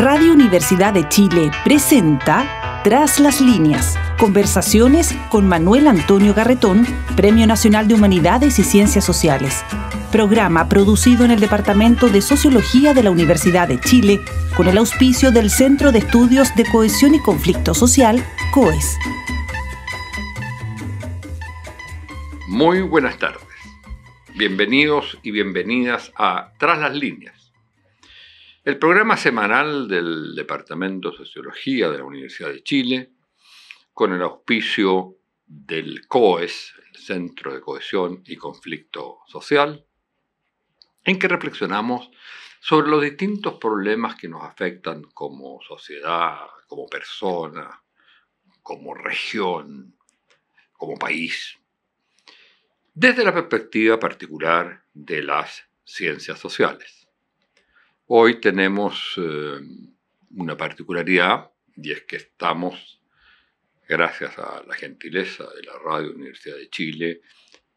Radio Universidad de Chile presenta Tras las Líneas, conversaciones con Manuel Antonio Garretón, Premio Nacional de Humanidades y Ciencias Sociales. Programa producido en el Departamento de Sociología de la Universidad de Chile con el auspicio del Centro de Estudios de Cohesión y Conflicto Social, COES. Muy buenas tardes. Bienvenidos y bienvenidas a Tras las Líneas, el programa semanal del Departamento de Sociología de la Universidad de Chile, con el auspicio del COES, el Centro de Cohesión y Conflicto Social, en que reflexionamos sobre los distintos problemas que nos afectan como sociedad, como persona, como región, como país, desde la perspectiva particular de las ciencias sociales. Hoy tenemos una particularidad, y es que estamos, gracias a la gentileza de la Radio Universidad de Chile,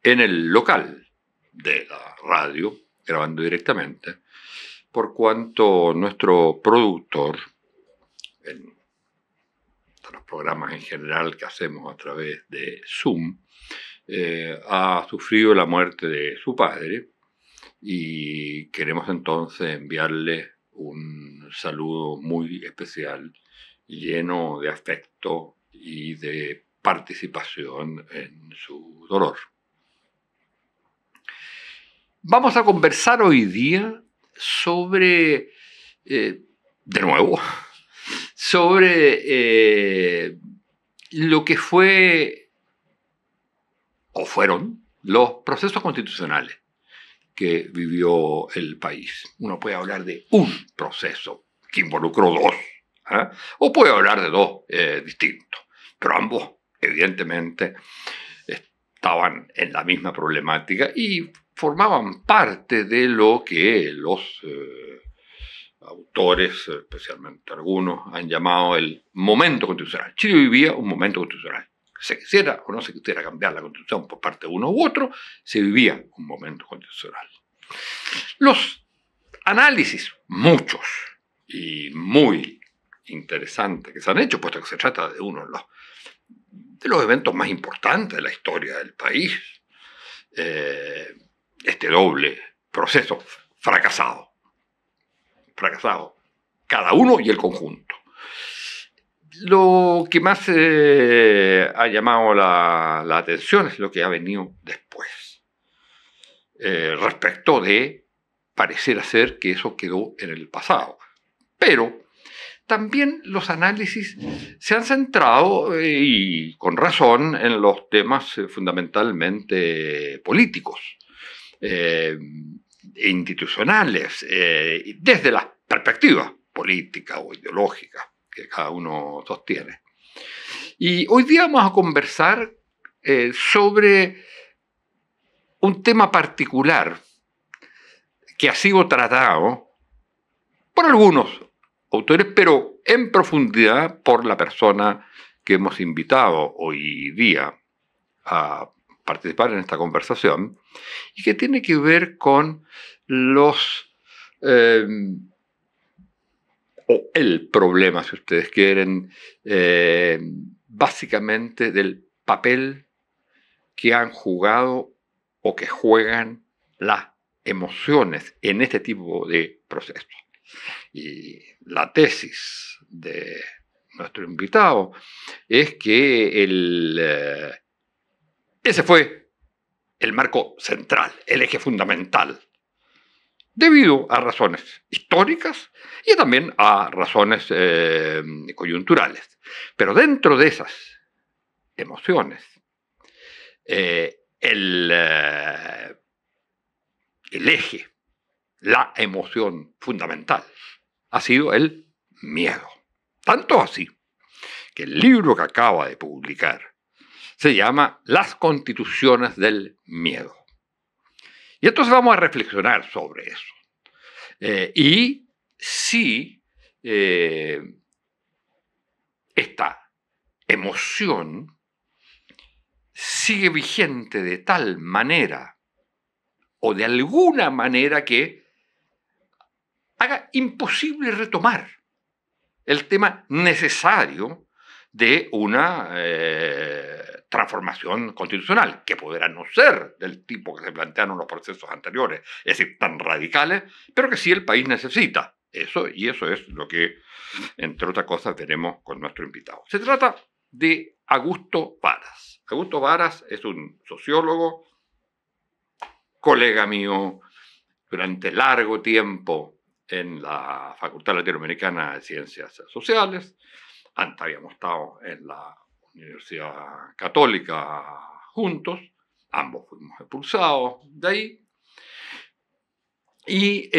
en el local de la radio, grabando directamente, por cuanto nuestro productor, en los programas en general que hacemos a través de Zoom, ha sufrido la muerte de su padre, y queremos entonces enviarle un saludo muy especial, lleno de afecto y de participación en su dolor. Vamos a conversar hoy día sobre, de nuevo, sobre lo que fue o fueron los procesos constitucionales que vivió el país. Uno puede hablar de un proceso que involucró dos, o puede hablar de dos distintos, pero ambos, evidentemente, estaban en la misma problemática y formaban parte de lo que los autores, especialmente algunos, han llamado el momento constitucional. Chile vivía un momento constitucional. Se quisiera o no se quisiera cambiar la Constitución por parte de uno u otro, se vivía un momento constitucional. Los análisis, muchos y muy interesantes que se han hecho, puesto que se trata de uno de los eventos más importantes de la historia del país, este doble proceso fracasado, cada uno y el conjunto. Lo que más ha llamado la atención es lo que ha venido después, respecto de parecer ser que eso quedó en el pasado. Pero también los análisis se han centrado, y con razón, en los temas fundamentalmente políticos e institucionales, desde la perspectiva política o ideológica que cada uno sostiene. Y hoy día vamos a conversar sobre un tema particular que ha sido tratado por algunos autores, pero en profundidad por la persona que hemos invitado hoy día a participar en esta conversación, y que tiene que ver con o el problema, si ustedes quieren, básicamente del papel que han jugado o que juegan las emociones en este tipo de procesos. Y la tesis de nuestro invitado es que ese fue el marco central, el eje fundamental, debido a razones históricas y también a razones coyunturales. Pero dentro de esas emociones, el eje, la emoción fundamental, ha sido el miedo. Tanto así que el libro que acaba de publicar se llama Las Constituciones del Miedo. Y entonces vamos a reflexionar sobre eso. Y si esta emoción sigue vigente de tal manera o de alguna manera que haga imposible retomar el tema necesario de una transformación constitucional, que podrá no ser del tipo que se plantearon los procesos anteriores, es decir, tan radicales, pero que sí el país necesita. Eso es lo que, entre otras cosas, veremos con nuestro invitado. Se trata de Augusto Varas. Augusto Varas es un sociólogo, colega mío durante largo tiempo en la Facultad Latinoamericana de Ciencias Sociales. Antes habíamos estado en la Universidad Católica juntos, ambos fuimos expulsados de ahí, y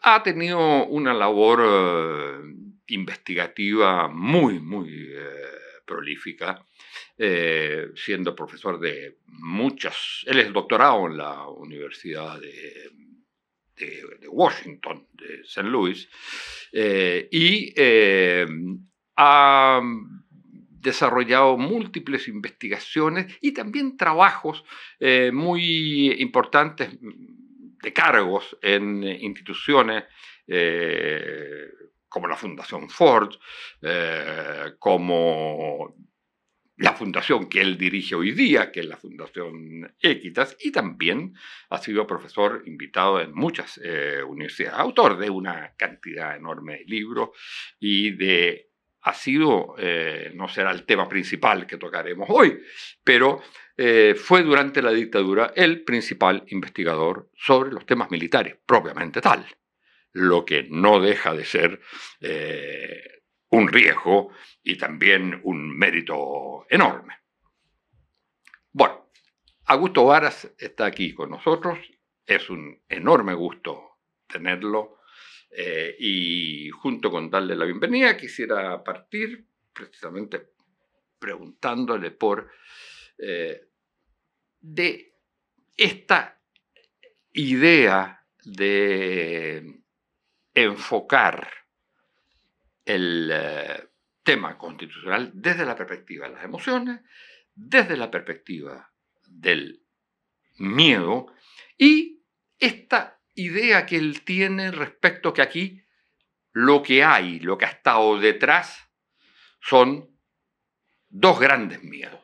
ha tenido una labor investigativa muy prolífica, siendo profesor de muchas. Él es doctorado en la Universidad de Washington, de St. Louis, y ha desarrollado múltiples investigaciones y también trabajos muy importantes de cargos en instituciones como la Fundación Ford, como la fundación que él dirige hoy día, que es la Fundación Equitas, y también ha sido profesor invitado en muchas universidades, autor de una cantidad enorme de libros y ha sido, no será el tema principal que tocaremos hoy, pero fue durante la dictadura el principal investigador sobre los temas militares, propiamente tal, lo que no deja de ser un riesgo y también un mérito enorme. Bueno, Augusto Varas está aquí con nosotros, es un enorme gusto tenerlo. Y junto con darle la bienvenida, quisiera partir precisamente preguntándole por de esta idea de enfocar el tema constitucional desde la perspectiva de las emociones, desde la perspectiva del miedo y esta idea que él tiene respecto que aquí lo que ha estado detrás son dos grandes miedos,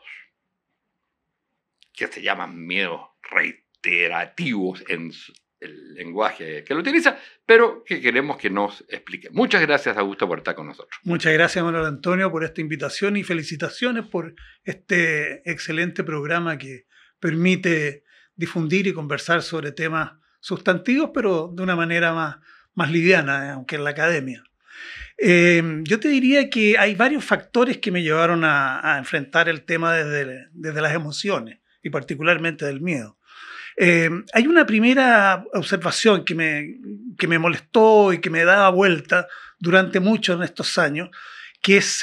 que se llaman miedos reiterativos en el lenguaje que lo utiliza, pero que queremos que nos explique. Muchas gracias, Augusto, por estar con nosotros. Muchas gracias, Manuel Antonio, por esta invitación y felicitaciones por este excelente programa que permite difundir y conversar sobre temas sustantivos, pero de una manera más liviana, aunque en la academia. Yo te diría que hay varios factores que me llevaron a enfrentar el tema desde las emociones y particularmente del miedo. Hay una primera observación que me molestó y que me daba vuelta durante muchos de estos años, que es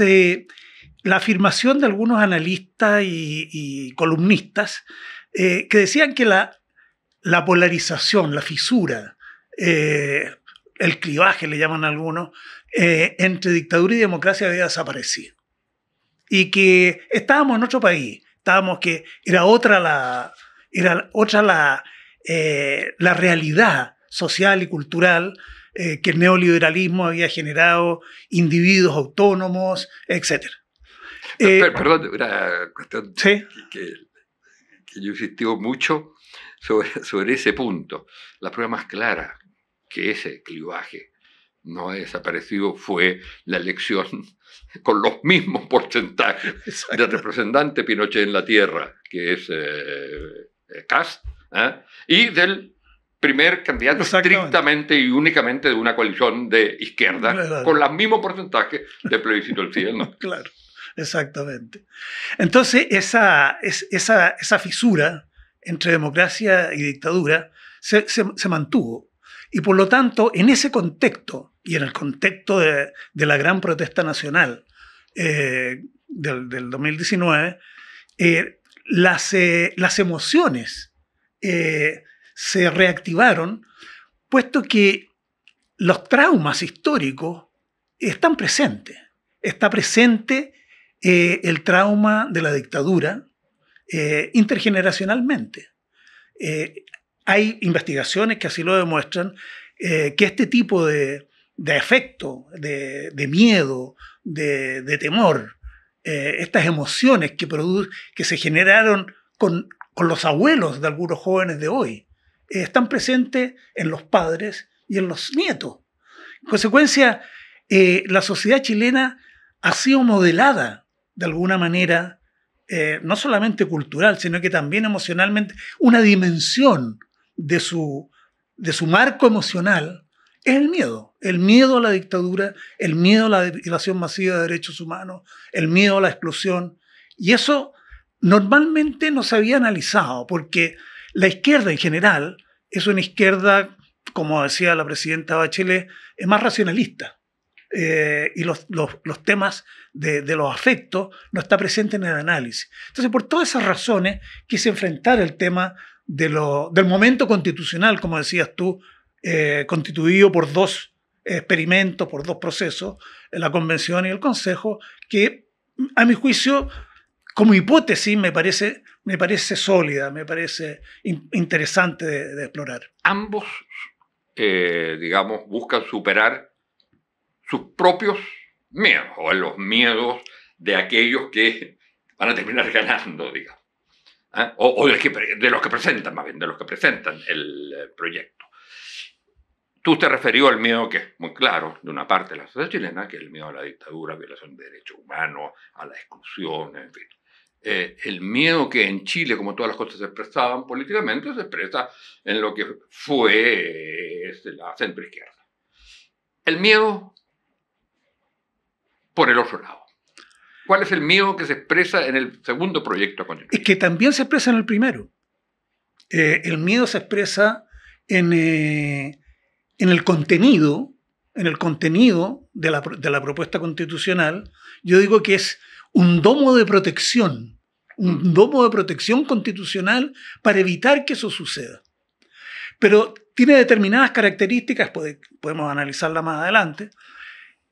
la afirmación de algunos analistas y columnistas que decían que la polarización, la fisura, el clivaje, le llaman algunos, entre dictadura y democracia había desaparecido. Y que estábamos en otro país, que era otra la realidad social y cultural que el neoliberalismo había generado, individuos autónomos, etc. Perdón, una cuestión ¿sí? que yo insistí mucho sobre ese punto. La prueba más clara que ese clivaje no ha desaparecido fue la elección con los mismos porcentajes del representante Pinochet en la tierra, que es Kast, y del primer candidato estrictamente y únicamente de una coalición de izquierda, claro, con los mismos porcentajes de plebiscito del sí, ¿no? Claro, exactamente. Entonces, esa fisura entre democracia y dictadura se mantuvo. Y por lo tanto, en ese contexto, y en el contexto de la gran protesta nacional del 2019, las emociones se reactivaron, puesto que los traumas históricos están presentes. Está presente el trauma de la dictadura intergeneracionalmente. Hay investigaciones que así lo demuestran, que este tipo de afecto, de miedo, de temor, estas emociones que se generaron con los abuelos de algunos jóvenes de hoy, están presentes en los padres y en los nietos. En consecuencia, la sociedad chilena ha sido modelada de alguna manera, no solamente cultural, sino que también emocionalmente. Una dimensión de su marco emocional es el miedo a la dictadura, el miedo a la violación masiva de derechos humanos, el miedo a la exclusión. Y eso normalmente no se había analizado, porque la izquierda en general es una izquierda, como decía la presidenta Bachelet, es más racionalista. Y los temas de los afectos no está presente en el análisis. Entonces, por todas esas razones, quise enfrentar el tema del momento constitucional, como decías tú, constituido por dos experimentos, por dos procesos, la Convención y el Consejo, que a mi juicio, como hipótesis, me parece sólida, me parece interesante de explorar. Ambos, digamos, buscan superar sus propios miedos, o los miedos de aquellos que van a terminar ganando, digamos. O de los que presentan, más bien, de los que presentan el proyecto. Tú te referió al miedo que es muy claro de una parte de la sociedad chilena, que es el miedo a la dictadura, violación de derechos humanos, a la exclusión, en fin. El miedo que en Chile, como todas las cosas se expresaban políticamente, se expresa en lo que fue la centroizquierda. El miedo por el otro lado. ¿Cuál es el miedo que se expresa en el segundo proyecto constitucional? Es que también se expresa en el primero. El miedo se expresa en el contenido de la propuesta constitucional. Yo digo que es un domo de protección constitucional para evitar que eso suceda. Pero tiene determinadas características, podemos analizarla más adelante,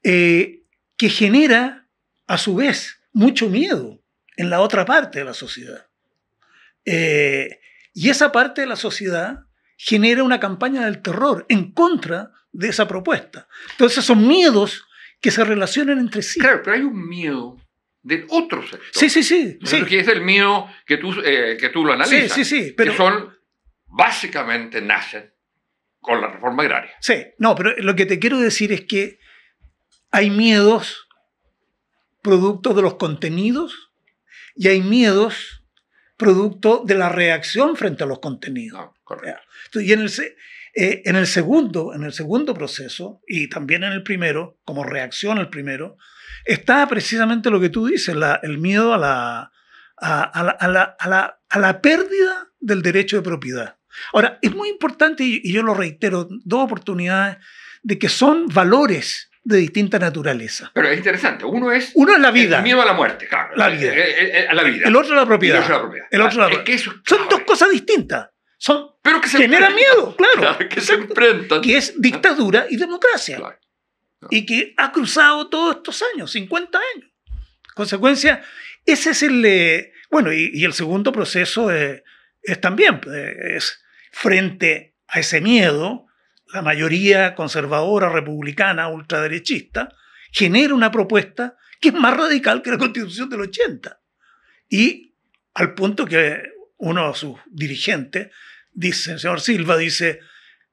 que genera, a su vez, mucho miedo en la otra parte de la sociedad. Y esa parte de la sociedad genera una campaña del terror en contra de esa propuesta. Entonces son miedos que se relacionan entre sí. Claro, pero hay un miedo del otro sector. Sí. Que es el miedo que tú lo analizas. Sí, pero que son, básicamente, nacen con la reforma agraria. Sí, no, pero lo que te quiero decir es que hay miedos producto de los contenidos y hay miedos producto de la reacción frente a los contenidos. No, correcto. Y en el segundo proceso, y también en el primero, como reacción al primero, está precisamente lo que tú dices, el miedo a la pérdida del derecho de propiedad. Ahora, es muy importante, y yo lo reitero, dos oportunidades, de que son valores de distinta naturaleza. Pero es interesante. Uno es la vida. El miedo a la muerte, claro. La vida. La vida. El otro la propiedad. El otro la propiedad. Son dos cosas distintas. Pero que generan miedo, claro. Que se enfrentan. Que es dictadura y democracia. Claro. Y que ha cruzado todos estos años, 50 años. Consecuencia, ese es el... bueno, y el segundo proceso es también, es frente a ese miedo, la mayoría conservadora, republicana, ultraderechista, genera una propuesta que es más radical que la Constitución del 80. Y al punto que uno de sus dirigentes, el señor Silva, dice,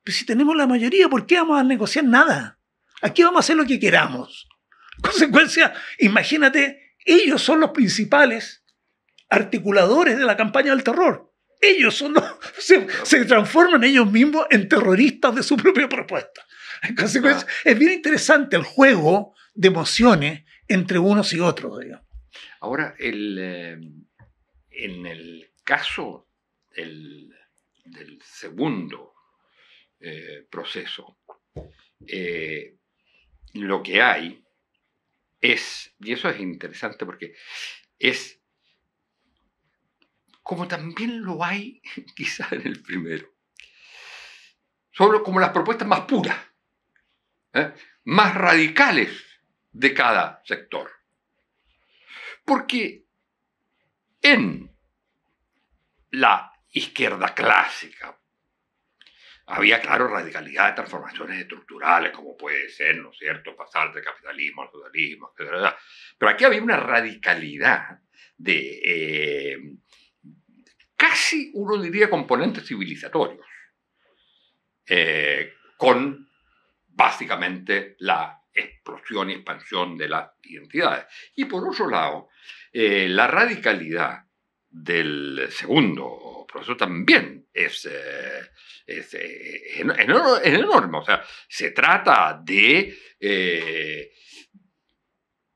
pues si tenemos la mayoría, ¿por qué vamos a negociar nada? Aquí vamos a hacer lo que queramos. En consecuencia, imagínate, ellos son los principales articuladores de la campaña del terror. Ellos se transforman ellos mismos en terroristas de su propia propuesta. En consecuencia, es bien interesante el juego de emociones entre unos y otros, digamos. Ahora, en el caso del segundo proceso, lo que hay es, y eso es interesante porque es, como también lo hay quizás en el primero, solo como las propuestas más puras, más radicales de cada sector. Porque en la izquierda clásica, Había, claro, radicalidad de transformaciones estructurales, como puede ser, ¿no es cierto?, pasar del capitalismo al socialismo, etc. Pero aquí había una radicalidad de casi, uno diría, componentes civilizatorios, con básicamente la explosión y expansión de las identidades. Y por otro lado, la radicalidad del segundo proceso también es enorme. O sea, se trata de,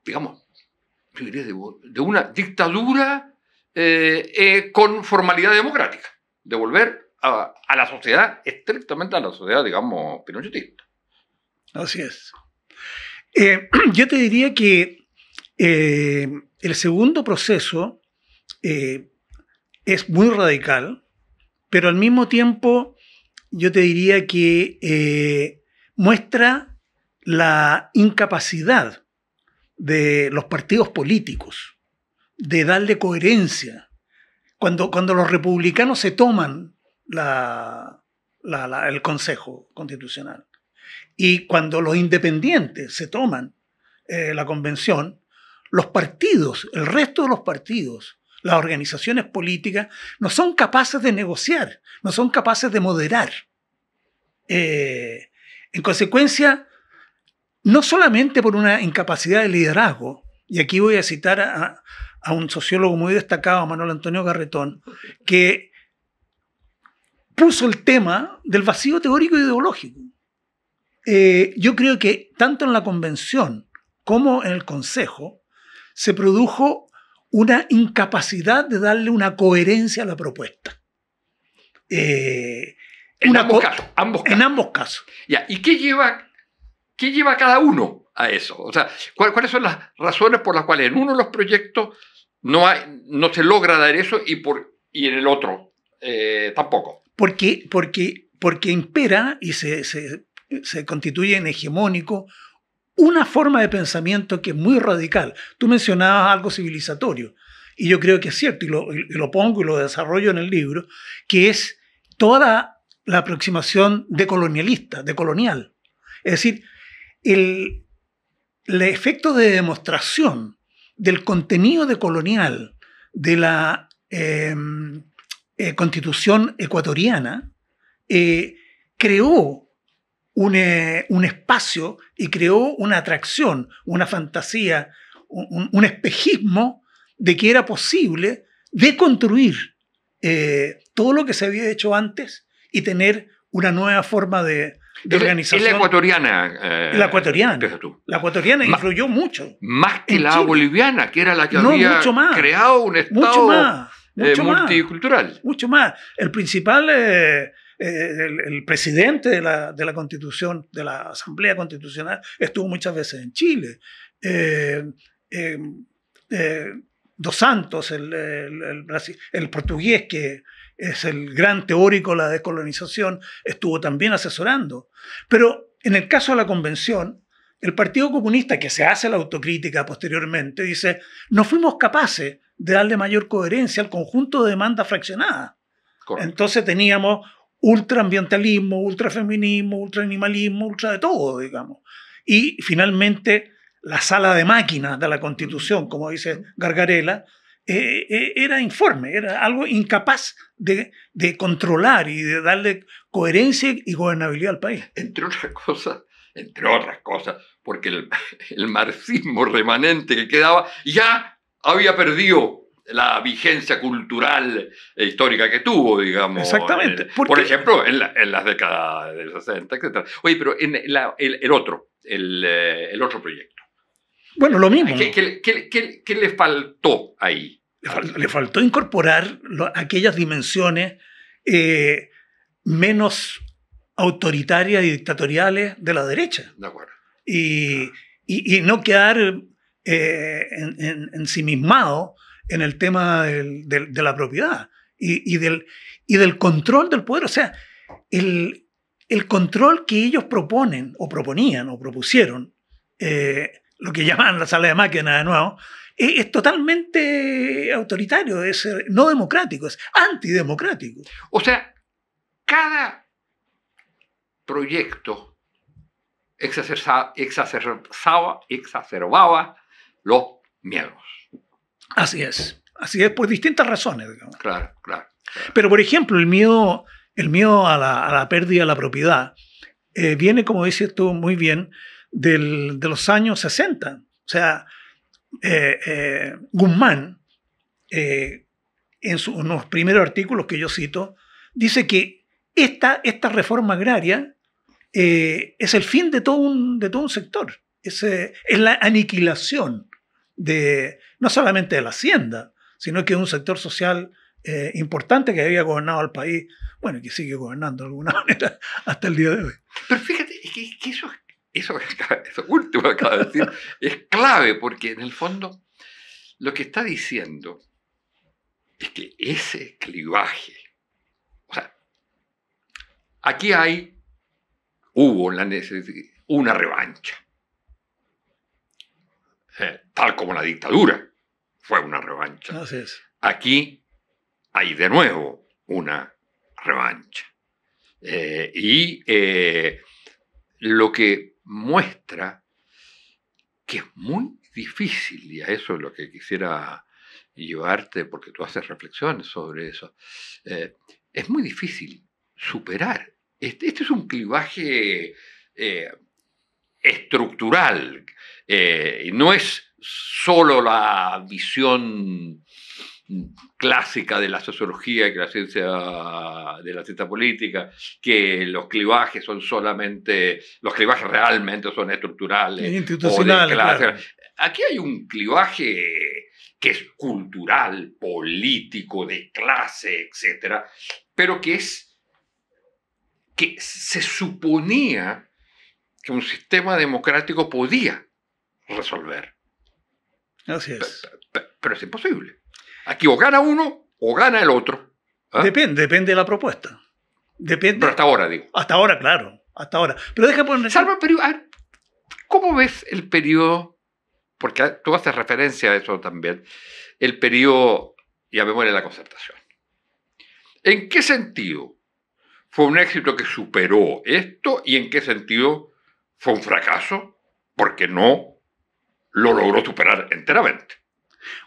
digamos, yo diría de una dictadura con formalidad democrática, de volver a la sociedad, estrictamente a la sociedad, digamos, pinochetista. Así es. Yo te diría que el segundo proceso es muy radical, pero al mismo tiempo yo te diría que muestra la incapacidad de los partidos políticos de darle coherencia. Cuando los republicanos se toman el Consejo Constitucional y cuando los independientes se toman la convención, los partidos, el resto de los partidos, las organizaciones políticas, no son capaces de negociar, no son capaces de moderar. En consecuencia, no solamente por una incapacidad de liderazgo, y aquí voy a citar a un sociólogo muy destacado, Manuel Antonio Garretón, que puso el tema del vacío teórico e ideológico. Yo creo que tanto en la convención como en el Consejo se produjo una incapacidad de darle una coherencia a la propuesta. En ambos casos. Ya, ¿y qué lleva cada uno a eso? O sea, ¿cuáles son las razones por las cuales en uno de los proyectos no se logra dar eso y en el otro tampoco? Porque impera y se constituye en hegemónico una forma de pensamiento que es muy radical. Tú mencionabas algo civilizatorio, y yo creo que es cierto, y lo pongo y lo desarrollo en el libro, que es toda la aproximación decolonialista, decolonial. Es decir, el efecto de demostración del contenido decolonial de la Constitución ecuatoriana creó un espacio y creó una atracción, una fantasía, un espejismo de que era posible deconstruir todo lo que se había hecho antes y tener una nueva forma de organización. La ecuatoriana. La ecuatoriana influyó mucho. Más que la boliviana, que era la que había creado un Estado multicultural. Mucho más. El principal... el presidente de la Constitución, de la Asamblea Constitucional, estuvo muchas veces en Chile. Dos Santos, el portugués, que es el gran teórico de la descolonización, estuvo también asesorando. Pero en el caso de la convención, el Partido Comunista, que se hace la autocrítica posteriormente, dice: no fuimos capaces de darle mayor coherencia al conjunto de demandas fraccionadas. Correcto. Entonces teníamos ultraambientalismo, ultrafeminismo, ultraanimalismo, ultra de todo, digamos. Y finalmente la sala de máquinas de la Constitución, como dice Gargarella, era informe, era algo incapaz de controlar y de darle coherencia y gobernabilidad al país. Entre otras cosas, porque el marxismo remanente que quedaba ya había perdido la vigencia cultural e histórica que tuvo, digamos. Exactamente. Por ejemplo, en las décadas del 60, etc. Oye, pero en el otro proyecto. Bueno, lo mismo. ¿Qué le faltó ahí? Le faltó incorporar aquellas dimensiones menos autoritarias y dictatoriales de la derecha. De acuerdo. Y no quedar ensimismado en el tema de la propiedad y del control del poder. O sea, el control que ellos proponen o proponían o propusieron, lo que llaman la sala de máquinas de nuevo, es totalmente autoritario, es no democrático, es antidemocrático. O sea, cada proyecto exacerbaba los miedos. Así es, por distintas razones, digamos. Claro. Pero, por ejemplo, el miedo a la pérdida de la propiedad viene, como dices tú muy bien, de los años 60. O sea, Guzmán, en unos primeros artículos que yo cito, dice que esta reforma agraria es el fin de todo un sector. Es la aniquilación no solamente de la hacienda, sino que de un sector social importante que había gobernado al país, bueno, que sigue gobernando de alguna manera hasta el día de hoy. Pero fíjate, que eso último que acaba de decir es clave, porque en el fondo lo que está diciendo es que ese clivaje, o sea, aquí hubo una revancha, tal como la dictadura fue una revancha. Así es. Aquí hay de nuevo una revancha. Lo que muestra que es muy difícil, y a eso es lo que quisiera llevarte, porque tú haces reflexiones sobre eso, es muy difícil superar. Este es un clivaje estructural, no es solo la visión clásica de la sociología, que la ciencia de la ciencia política, que los clivajes realmente son estructurales, institucionales, claro. Aquí hay un clivaje que es cultural, político, de clase, etc., pero que se suponía que un sistema democrático podía resolver. Así es. Pero es imposible. Aquí o gana uno o gana el otro. Depende de la propuesta. Depende. Pero hasta ahora, digo. Hasta ahora, claro. Hasta ahora. Pero deja poner... Salva, pero, ¿cómo ves el periodo? Porque tú haces referencia a eso también. El periodo, llamémosle la concertación. ¿En qué sentido fue un éxito que superó esto y en qué sentido fue un fracaso porque no lo logró superar enteramente?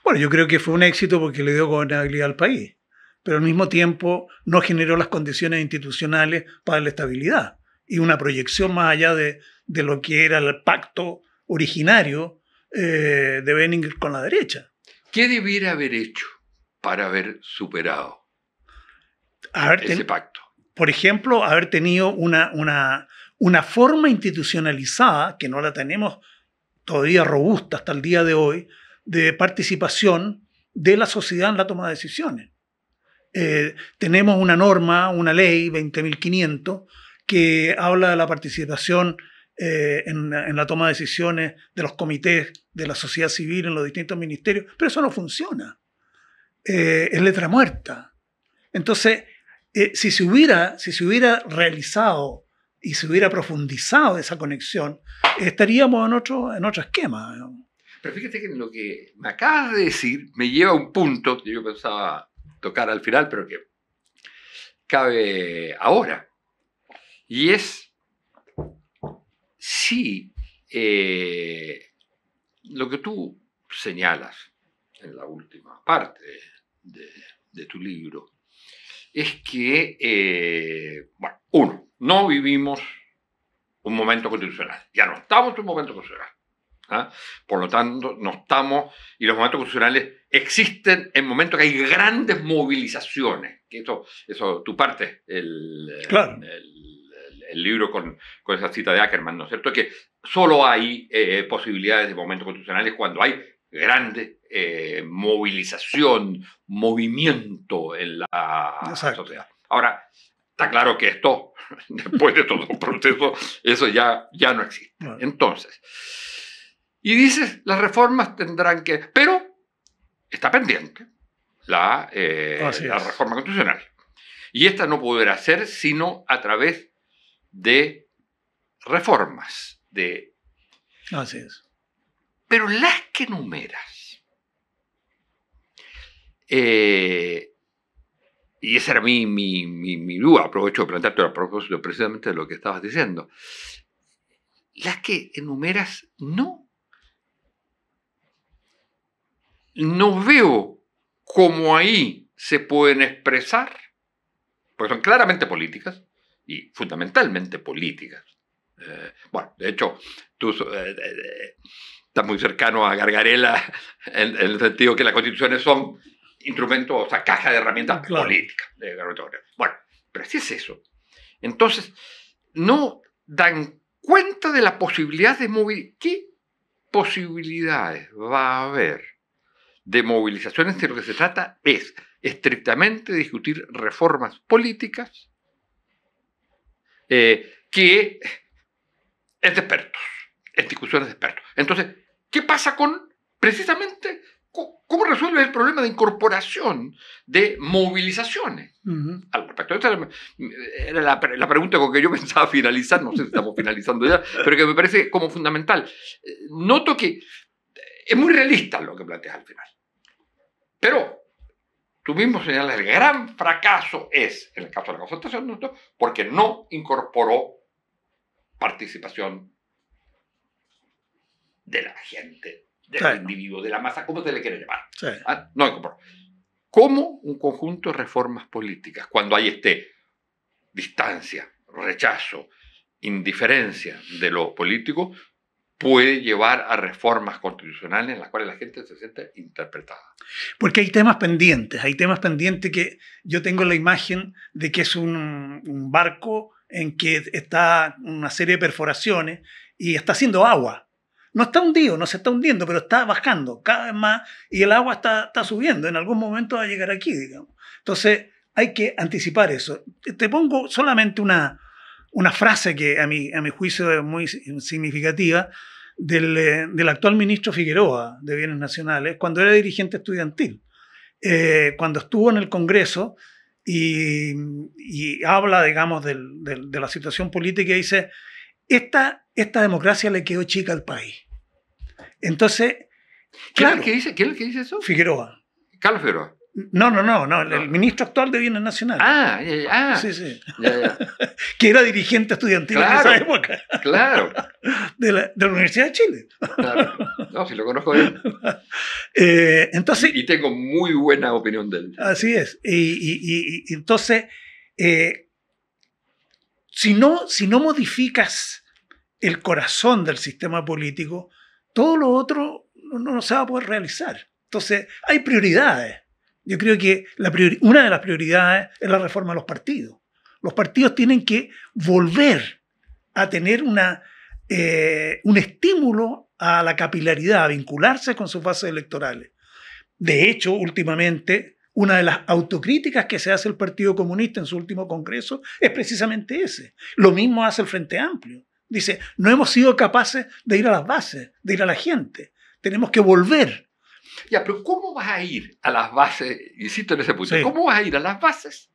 Bueno, yo creo que fue un éxito porque le dio gobernabilidad al país, pero al mismo tiempo no generó las condiciones institucionales para la estabilidad y una proyección más allá de lo que era el pacto originario de Benninger con la derecha. ¿Qué debiera haber hecho para haber superado ese pacto? Por ejemplo, haber tenido una forma institucionalizada, que no la tenemos todavía robusta hasta el día de hoy, de participación de la sociedad en la toma de decisiones. Tenemos una norma, una ley 20.500, que habla de la participación en la toma de decisiones de los comités de la sociedad civil en los distintos ministerios, pero eso no funciona. Es letra muerta. Entonces, si se hubiera realizado y se hubiera profundizado esa conexión, estaríamos en otro esquema. Pero fíjate que lo que me acabas de decir me lleva a un punto que yo pensaba tocar al final, pero que cabe ahora. Y es si lo que tú señalas en la última parte de tu libro es que, no vivimos un momento constitucional. Ya no estamos en un momento constitucional. Por lo tanto, no estamos, y los momentos constitucionales existen en momentos que hay grandes movilizaciones. Que eso tú partes el libro con esa cita de Ackerman, ¿no es cierto? Que solo hay posibilidades de momentos constitucionales cuando hay grande movilización, movimiento en la sociedad. Ahora, está claro que esto, después de todo un proceso, eso ya no existe. Bueno. Entonces, y dices, las reformas tendrán que... Pero está pendiente la reforma constitucional. Y esta no podrá ser sino a través de reformas. Así es. Pero las que enumeras y esa era mi duda, aprovecho de plantearte a propósito precisamente de lo que estabas diciendo. Las que enumeras, no veo cómo ahí se pueden expresar, porque son claramente políticas y fundamentalmente políticas. Bueno, de hecho, tú estás muy cercano a Gargarella en el sentido que las constituciones son instrumentos, o sea, caja de herramientas políticas. Bueno, pero así es eso. Entonces, no dan cuenta de la posibilidad de movilización. ¿Qué posibilidades va a haber de movilizaciones si lo que se trata es estrictamente discutir reformas políticas que es de expertos, es discusiones de expertos? Entonces, ¿qué pasa con, precisamente, cómo resuelve el problema de incorporación de movilizaciones? Al respecto, esta era la pregunta con que yo pensaba finalizar, no sé si estamos finalizando ya, pero que me parece como fundamental. Noto que es muy realista lo que planteas al final. Pero tú mismo señalas, el gran fracaso es, en el caso de la concertación, ¿no?, porque no incorporó participación de la gente, del individuo, de la masa, ¿cómo se le quiere llamar? Sí. No incorporó. ¿Cómo un conjunto de reformas políticas, cuando hay distancia, rechazo, indiferencia de lo político, puede llevar a reformas constitucionales en las cuales la gente se siente interpretada? Porque hay temas pendientes que yo tengo la imagen de que es un barco en que está una serie de perforaciones y está haciendo agua. No está hundido, no se está hundiendo, pero está bajando cada vez más y el agua está subiendo. En algún momento va a llegar aquí, digamos. Entonces hay que anticipar eso. Te pongo solamente una frase que a mi juicio es muy significativa del actual ministro Figueroa de Bienes Nacionales cuando era dirigente estudiantil. Cuando estuvo en el Congreso y habla, digamos, de la situación política y dice: esta democracia le quedó chica al país. Entonces, claro, ¿Quién es el que dice eso? Figueroa. Carlos Figueroa. No, el ministro actual de Bienes Nacionales. Sí. Ya. Que era dirigente estudiantil en esa época. Claro. De la Universidad de Chile. Claro. No, si lo conozco bien. Entonces, y tengo muy buena opinión de él. Así es. Y entonces, si no modificas el corazón del sistema político, todo lo otro no se va a poder realizar. Entonces, hay prioridades. Yo creo que una de las prioridades es la reforma de los partidos. Los partidos tienen que volver a tener un estímulo a la capilaridad, a vincularse con sus bases electorales. De hecho, últimamente, una de las autocríticas que se hace el Partido Comunista en su último congreso es precisamente ese. Lo mismo hace el Frente Amplio. Dice: no hemos sido capaces de ir a las bases, de ir a la gente. Tenemos que volver. Ya, pero ¿cómo vas a ir a las bases? Insisto en ese punto. Sí. ¿Cómo vas a ir a las bases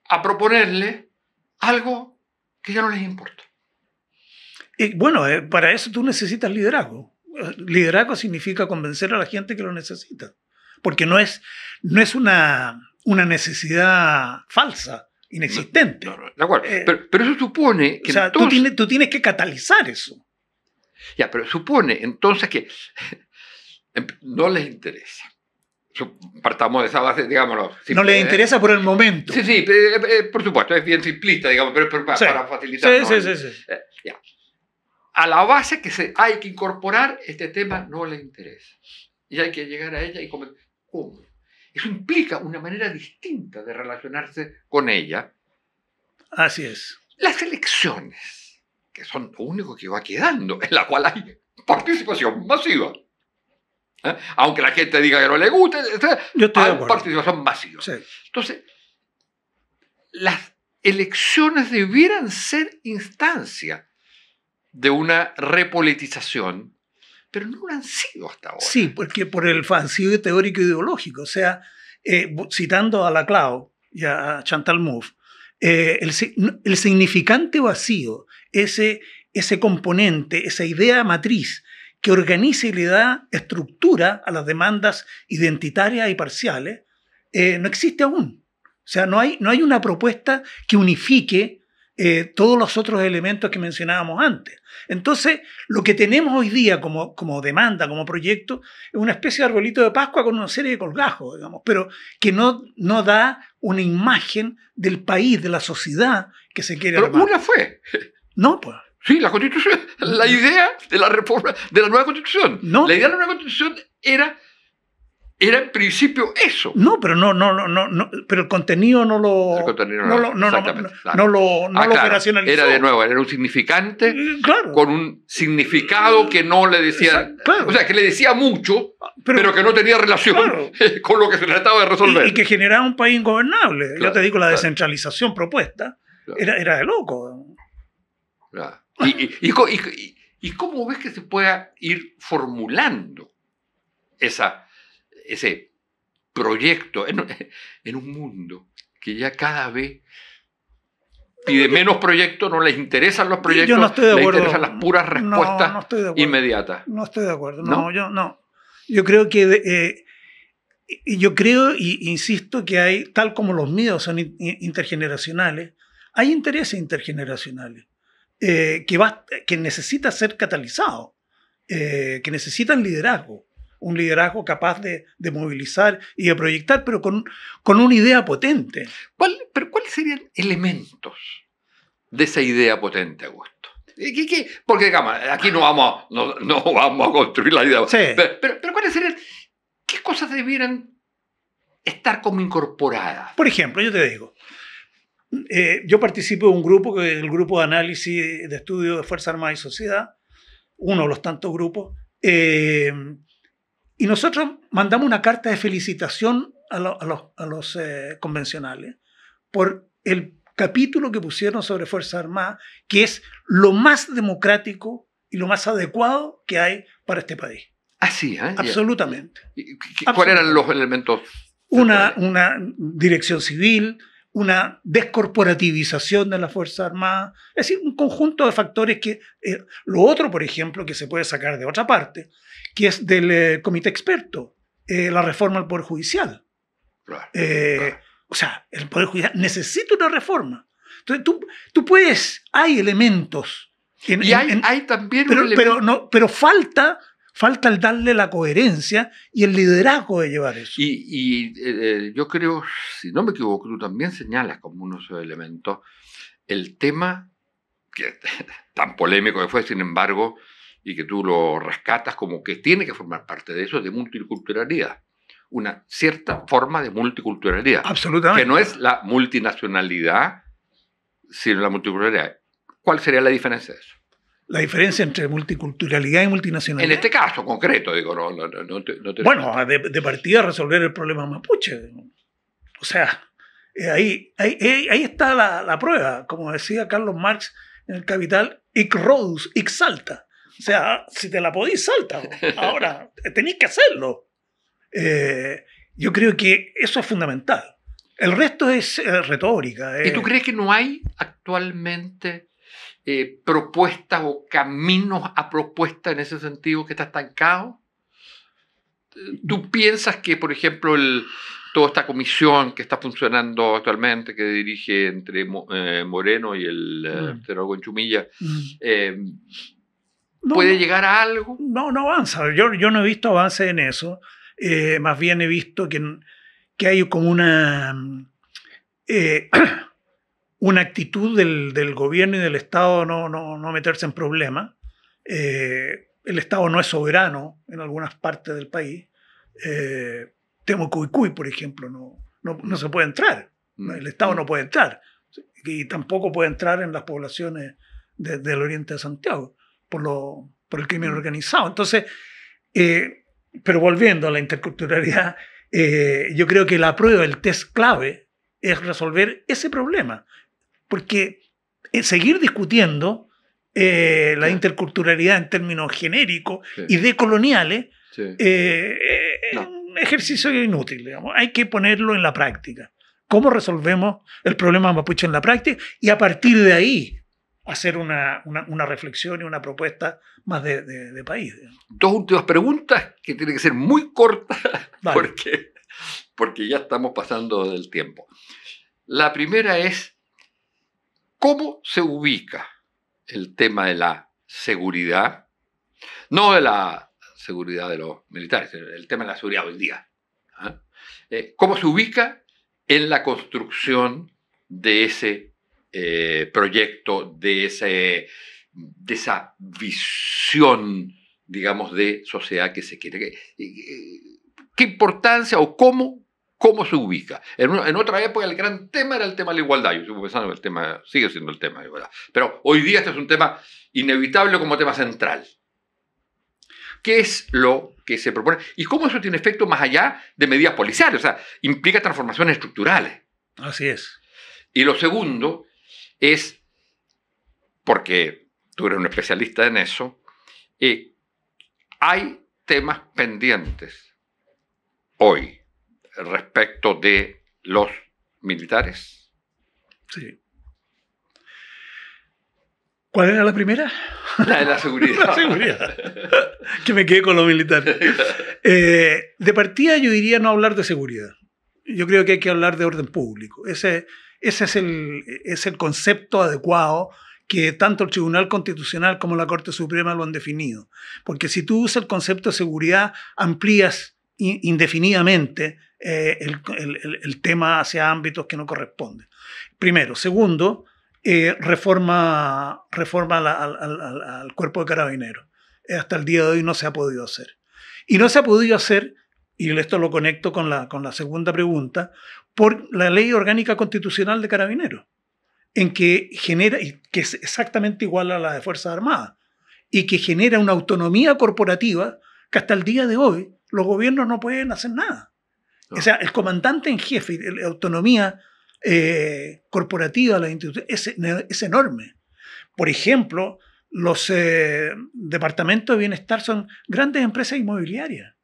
a proponerle algo que ya no les importa? Bueno, para eso tú necesitas liderazgo. Liderazgo significa convencer a la gente que lo necesita. Porque no es una necesidad falsa, inexistente. No, de acuerdo. Pero eso supone que... O sea, entonces, tú tienes que catalizar eso. Ya, pero supone entonces que no les interesa. Partamos de esa base, digámoslo. No les interesa por el momento. Sí, por supuesto, es bien simplista, digamos, pero para facilitar. Sí. Ya. A la base que hay que incorporar este tema no les interesa. Y hay que llegar a ella y comentar. ¿Cómo? Eso implica una manera distinta de relacionarse con ella. Así es. Las elecciones, que son lo único que va quedando, en la cual hay participación masiva. Aunque la gente diga que no le guste, hay participación masiva. Sí. Entonces, las elecciones debieran ser instancia de una repolitización, pero no lo han sido hasta ahora. Sí, porque por el vacío teórico ideológico. O sea, citando a Laclau y a Chantal Mouffe, el significante vacío, ese componente, esa idea matriz que organiza y le da estructura a las demandas identitarias y parciales, no existe aún. O sea, no hay una propuesta que unifique todos los otros elementos que mencionábamos antes. Entonces, lo que tenemos hoy día como demanda, como proyecto, es una especie de arbolito de Pascua con una serie de colgajos, digamos, pero que no da una imagen del país, de la sociedad que se quiere armar. Pero una fue. No, pues. Sí, la Constitución, la idea de la reforma, de la nueva Constitución. No. La idea de la nueva Constitución era en principio eso. No, pero no, pero el contenido no lo. El contenido no lo operacionalizó. Era de nuevo, era un significante claro, con un significado que no le decía. Claro. O sea, que le decía mucho, pero que no tenía relación con lo que se trataba de resolver. Y que generaba un país ingobernable. Claro, yo te digo, la descentralización propuesta era de loco. Claro. ¿Y cómo ves que se pueda ir formulando ese proyecto en un mundo que ya cada vez pide menos proyectos, no les interesan los proyectos, yo no estoy de acuerdo. Les interesan las puras respuestas no estoy de acuerdo. inmediatas? No estoy de acuerdo. ¿No? Yo creo que insisto que hay, tal como los míos son intergeneracionales, hay intereses intergeneracionales que necesitan ser catalizados, que necesitan liderazgo. Un liderazgo capaz de movilizar y de proyectar, pero con una idea potente. ¿Pero cuáles serían elementos de esa idea potente, Augusto? Porque, digamos, aquí no vamos a construir la idea. Sí. Pero ¿cuáles serían? ¿Qué cosas debieran estar como incorporadas? Por ejemplo, yo te digo, yo participo de un grupo, que es el grupo de análisis de estudio de Fuerza Armada y Sociedad, uno de los tantos grupos, y nosotros mandamos una carta de felicitación a los convencionales por el capítulo que pusieron sobre Fuerzas Armadas, que es lo más democrático y lo más adecuado que hay para este país. Ah, sí, ¿eh? Absolutamente. ¿Cuáles eran los elementos? Una dirección civil, una descorporativización de las Fuerzas Armadas, es decir, un conjunto de factores que... lo otro, por ejemplo, que se puede sacar de otra parte, que es del comité experto, la reforma del Poder Judicial. Claro. O sea, el Poder Judicial necesita una reforma. Entonces, tú puedes... Hay elementos... hay también un elemento... pero falta el darle la coherencia y el liderazgo de llevar eso. Yo creo, si no me equivoco, tú también señalas como uno de esos elementos el tema, que tan polémico que fue, sin embargo, y que tú lo rescatas como que tiene que formar parte de eso, de multiculturalidad. Una cierta forma de multiculturalidad. Absolutamente. Que no es la multinacionalidad, sino la multiculturalidad. ¿Cuál sería la diferencia de eso? La diferencia entre multiculturalidad y multinacionalidad. En este caso concreto, digo, no te... Bueno, de partida resolver el problema mapuche. O sea, ahí está la prueba. Como decía Carlos Marx en El Capital, hic Rhodus, hic salta. O sea, si te la podís, salta. Ahora, tenéis que hacerlo. Yo creo que eso es fundamental. El resto es retórica. ¿Y tú crees que no hay actualmente propuestas o caminos a propuesta en ese sentido que está estancado? ¿Tú piensas que, por ejemplo, toda esta comisión que está funcionando actualmente, que dirige entre Moreno y el senador Conchumilla, puede llegar a algo? No avanza. Yo no he visto avance en eso. Más bien he visto que hay como una actitud del gobierno y del Estado no meterse en problemas. El Estado no es soberano en algunas partes del país. Temucuicui, por ejemplo, no se puede entrar. El Estado no puede entrar. Y tampoco puede entrar en las poblaciones del oriente de Santiago por el crimen organizado. Entonces, pero volviendo a la interculturalidad, yo creo que la prueba, el test clave, es resolver ese problema. Porque seguir discutiendo la interculturalidad en términos genéricos y decoloniales es un ejercicio inútil. Digamos. Hay que ponerlo en la práctica. ¿Cómo resolvemos el problema mapuche en la práctica? Y a partir de ahí hacer una reflexión y una propuesta más de país. Digamos. Dos últimas preguntas que tienen que ser muy cortas, porque porque ya estamos pasando del tiempo. La primera es, ¿cómo se ubica el tema de la seguridad? No de la seguridad de los militares, el tema de la seguridad hoy día. ¿Cómo se ubica en la construcción de ese proyecto, de esa visión, digamos, de sociedad que se quiere? ¿Qué importancia o cómo se ubica? En otra época el gran tema era el tema de la igualdad. Yo sigo pensando que el tema sigue siendo el tema de la igualdad. Pero hoy día este es un tema inevitable como tema central. ¿Qué es lo que se propone? ¿Y cómo eso tiene efecto más allá de medidas policiales? O sea, implica transformaciones estructurales. Así es. Y lo segundo es, porque tú eres un especialista en eso, hay temas pendientes hoy respecto de los militares. Sí. ¿Cuál era la primera? La de la seguridad. La seguridad. Que me quedé con los militares. De partida yo diría no hablar de seguridad. Yo creo que hay que hablar de orden público. Ese es el concepto adecuado que tanto el Tribunal Constitucional como la Corte Suprema lo han definido. Porque si tú usas el concepto de seguridad, amplías indefinidamente el tema hacia ámbitos que no corresponden. Primero. Segundo, reforma al cuerpo de carabineros. Hasta el día de hoy no se ha podido hacer. Y no se ha podido hacer, y esto lo conecto con la segunda pregunta, por la Ley Orgánica Constitucional de Carabineros, en que genera, que es exactamente igual a la de Fuerzas Armadas, y que genera una autonomía corporativa que hasta el día de hoy los gobiernos no pueden hacer nada. No. O sea, el comandante en jefe, la autonomía corporativa de las instituciones es enorme. Por ejemplo, los departamentos de bienestar son grandes empresas inmobiliarias.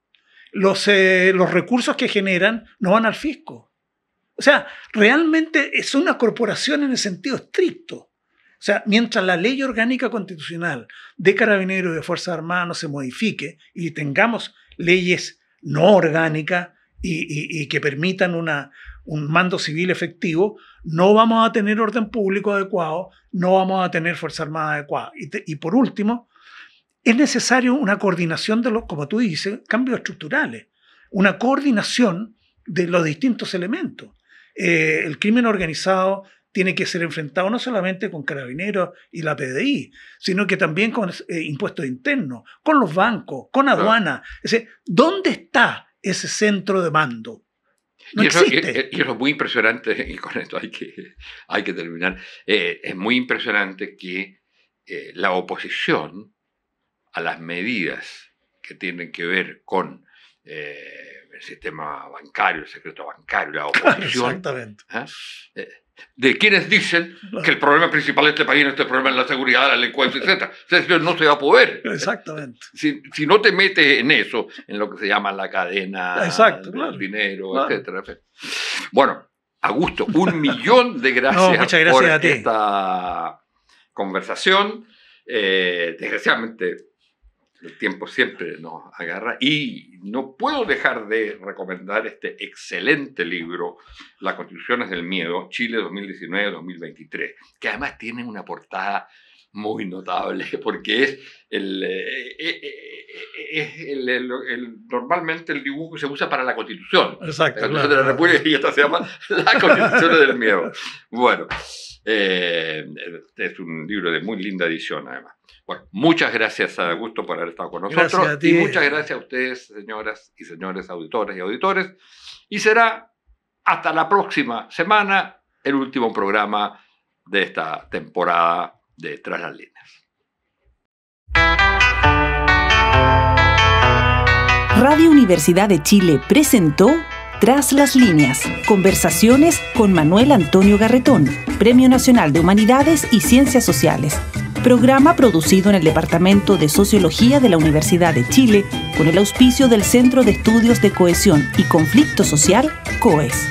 Los recursos que generan no van al fisco. O sea, realmente es una corporación en el sentido estricto. O sea, mientras la Ley Orgánica Constitucional de Carabineros y de Fuerzas Armadas no se modifique y tengamos leyes no orgánicas y que permitan un mando civil efectivo, no vamos a tener orden público adecuado, no vamos a tener Fuerza Armada adecuada. Y por último, es necesario una coordinación de los, como tú dices, cambios estructurales, una coordinación de los distintos elementos. El crimen organizado tiene que ser enfrentado no solamente con Carabineros y la PDI, sino que también con impuestos internos, con los bancos, con aduana. Es decir, ¿dónde está ese centro de mando? No existe. Y eso es muy impresionante, y con esto hay que terminar. Es muy impresionante que la oposición a las medidas que tienen que ver con el sistema bancario, el secreto bancario, la oposición. Exactamente. De quienes dicen que el problema principal de este país no es el problema de la seguridad, la delincuencia, etc. Eso no se va a poder. Exactamente. Si no te metes en eso, en lo que se llama la cadena del dinero, etc. Bueno, Augusto, 1.000.000 de gracias, muchas gracias por a ti. Esta conversación. Desgraciadamente, el tiempo siempre nos agarra y no puedo dejar de recomendar este excelente libro, Las Constituciones del Miedo, Chile 2019-2023, que además tiene una portada muy notable porque normalmente el dibujo que se usa para la Constitución. Exacto. La Constitución de la República, y esta se llama Las Constituciones del Miedo. Bueno, es un libro de muy linda edición además. Bueno, muchas gracias a Augusto por haber estado con nosotros. Gracias a ti. Y muchas gracias a ustedes, señoras y señores auditores y auditores. Y será hasta la próxima semana el último programa de esta temporada de Tras las Líneas. Radio Universidad de Chile presentó Tras las Líneas, conversaciones con Manuel Antonio Garretón, Premio Nacional de Humanidades y Ciencias Sociales. Programa producido en el Departamento de Sociología de la Universidad de Chile con el auspicio del Centro de Estudios de Cohesión y Conflicto Social, COES.